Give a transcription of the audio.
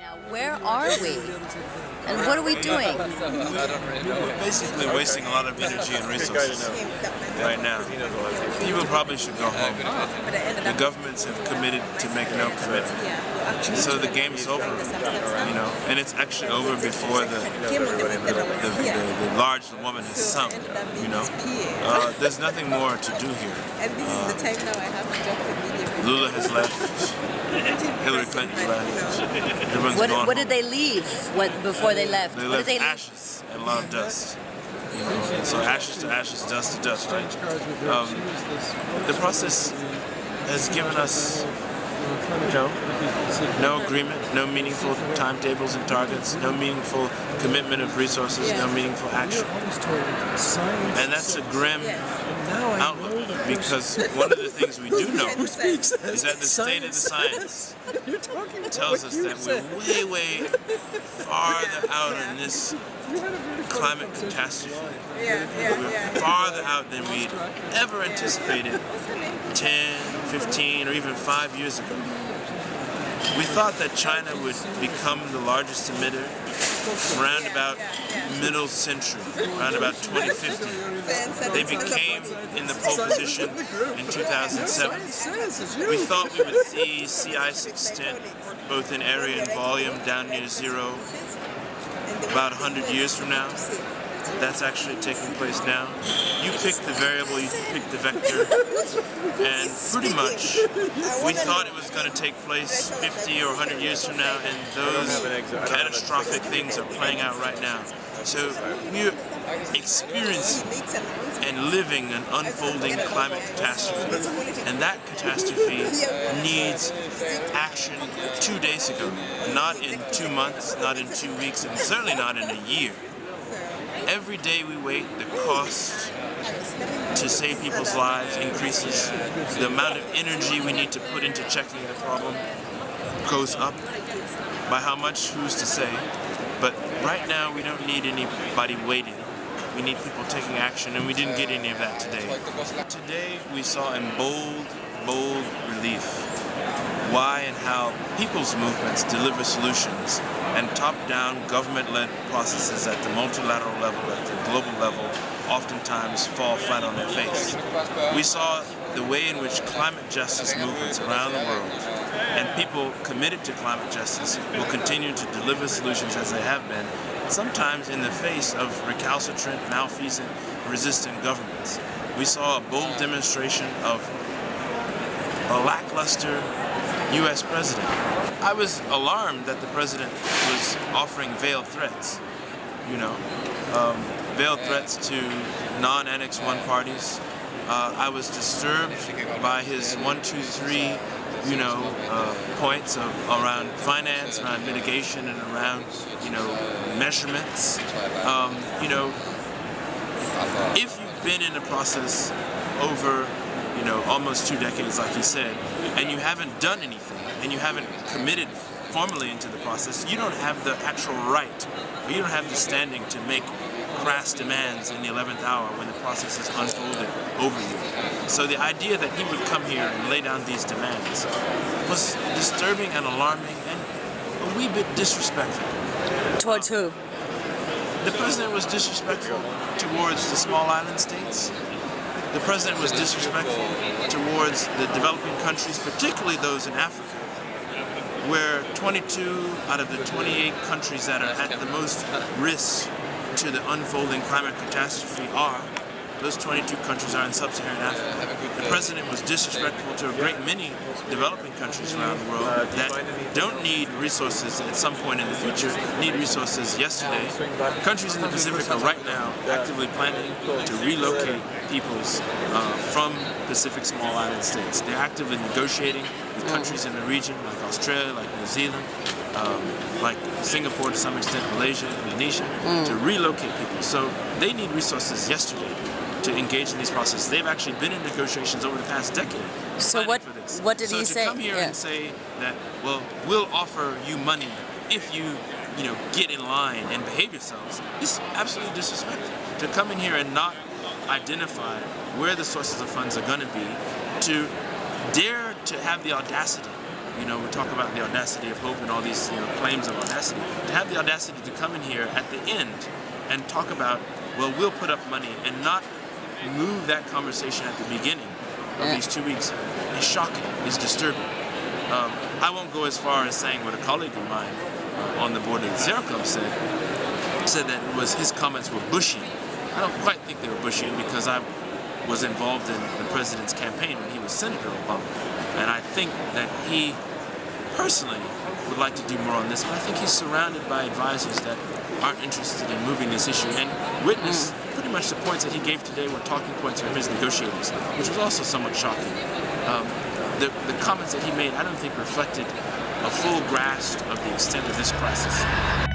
Now, where are we? And what are we doing? We're basically wasting a lot of energy and resources right now. People probably should go home. The governments have committed to make no commitment. So the game's over, you know, and it's actually over before the large woman has sunk, you know. There's nothing more to do here. Lula has left. Hillary Clinton left. What did they leave before they left? They left ashes and a lot of dust. You know, and so ashes to ashes, dust to dust, right? The process has given us, you know, no agreement, no meaningful timetables and targets, no meaningful commitment of resources, no meaningful action. And that's a grim outlook, because one of the things we do know is that the state of the science tells us that we're way farther out in this climate catastrophe. We're farther out than we'd ever anticipated 10, 15, or even 5 years ago. We thought that China would become the largest emitter around about middle century, around about 2050. They became in the pole position in 2007. We thought we would see sea ice extent, both in area and volume, down near zero about 100 years from now. That's actually taking place now. You pick the variable, you pick the vector, and pretty much we thought it was going to take place 50 or 100 years from now, and those catastrophic things are playing out right now. So we're experiencing and living an unfolding climate catastrophe, and that catastrophe needs action 2 days ago, not in 2 months, not in 2 weeks, and certainly not in a year. Every day we wait, the cost to save people's lives increases. The amount of energy we need to put into checking the problem goes up. By how much, who's to say? But right now we don't need anybody waiting. We need people taking action, and we didn't get any of that today. Today we saw in bold relief why and how people's movements deliver solutions, and top-down government-led processes at the multilateral level, at the global level, oftentimes fall flat on their face. We saw the way in which climate justice movements around the world and people committed to climate justice will continue to deliver solutions as they have been, sometimes in the face of recalcitrant, malfeasant, resistant governments. We saw a bold demonstration of a lackluster U.S. president. I was alarmed that the president was offering veiled threats, you know, veiled threats to non-Annex I parties. I was disturbed by his 1, 2, 3, you know, points around finance, around mitigation, and around, you know, measurements. You know, if you've been in a process over, you know, almost 2 decades, like he said, and you haven't done anything, and you haven't committed formally into the process, you don't have the actual right, or you don't have the standing to make crass demands in the 11th hour when the process is unfolded over you. So the idea that he would come here and lay down these demands was disturbing and alarming and a wee bit disrespectful. Towards who? The president was disrespectful towards the small island states. The president was disrespectful towards the developing countries, particularly those in Africa, where 22 out of the 28 countries that are at the most risk to the unfolding climate catastrophe are. Those 22 countries are in sub-Saharan Africa. The president was disrespectful to a great many developing countries around the world that don't need resources at some point in the future, need resources yesterday. Countries in the Pacific are right now actively planning to relocate peoples from Pacific small island states. They're actively negotiating with countries in the region like Australia, like New Zealand, like Singapore to some extent, Malaysia, Indonesia, to relocate people. So they need resources yesterday to engage in these processes. They've actually been in negotiations over the past decade. So what did he say? So to come here and say that, well, we'll offer you money if you know, get in line and behave yourselves, is absolutely disrespectful. To come in here and not identify where the sources of funds are going to be, to dare to have the audacity You know, we talk about the audacity of hope and all these claims of audacity. To have the audacity to come in here at the end and talk about, well, we'll put up money, and not move that conversation at the beginning of these 2 weeks is shocking, is disturbing. I won't go as far as saying what a colleague of mine on the board of the Sierra Club said that his comments were bushy. I don't quite think they were bushy, because I was involved in the president's campaign when he was Senator Obama. And I think that he personally would like to do more on this, but I think he's surrounded by advisors that aren't interested in moving this issue. And witness, pretty much the points that he gave today were talking points from his negotiators, which was also somewhat shocking. The comments that he made, I don't think reflected a full grasp of the extent of this crisis.